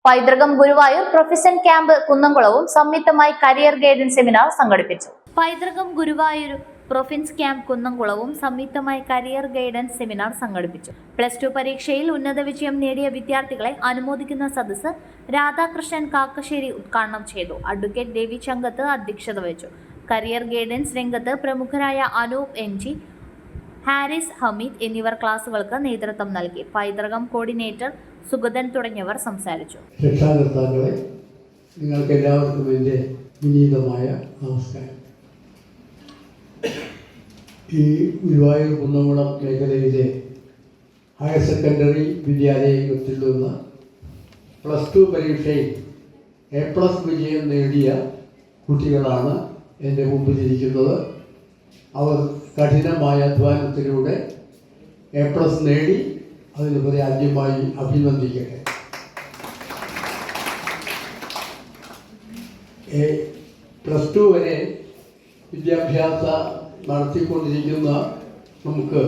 പൈതൃകം Guruvayur profession camp കുന്നംകുളവും സംയുക്തമായി career guidance seminar സംഘടിപ്പിച്ചു. പൈതൃകം ഗുരുവായൂർ പ്രൊഫിൻസ് ക്യാമ്പ് കുന്നംകുളവും സംയുക്തമായി കരിയർ ഗൈഡൻസ് സെമിനാർ സംഘടിപ്പിച്ചു. +2 പരീക്ഷയിൽ ഉന്നത വിജയം നേടിയ വിദ്യാർത്ഥികളെ അനുമോദിക്കുന്ന സദസ്സ് രാധാകൃഷ്ണൻ കാക്കശ്ശേരി ഉദ്ഘാടനം ചെയ്തു. അഡ്വക്കേറ്റ് ദേവി ചങ്കത്ത് അധ്യക്ഷത വഹിച്ചു. കരിയർ ഗൈഡൻസ് രംഗത്ത് പ്രമുഖരായ അനൂപ് NG, ഹാരിസ് ഹമീദ് എന്നിവർ ക്ലാസുകൾക്ക് നേതൃത്വം നൽകി. പൈതൃകം കോർഡിനേറ്റർ സുഗതൻ തുടങ്ങിയവർ സംസാരിച്ചു. രക്ഷാകർത്താക്കളെ, നിങ്ങൾക്ക് എല്ലാവർക്കും എൻ്റെ വിനീതമായ നമസ്കാരം. ഈ ഗുരുവായൂർ കുന്നംകുളം മേഖലയിലെ ഹയർ സെക്കൻഡറി വിദ്യാലയത്തിൽ നിന്ന് +2 പരീക്ഷയിൽ A+ വിജയം നേടിയ കുട്ടികളാണ് എൻ്റെ മുമ്പിലിരിക്കുന്നത്. അവർ കഠിനമായ അധ്വാനത്തിലൂടെ A+ നേടി. അതിനുപരി ആദ്യമായി അഭിനന്ദിക്കട്ടെ. +2 വരെ വിദ്യാഭ്യാസം നടത്തിക്കൊണ്ടിരിക്കുന്ന നമുക്ക്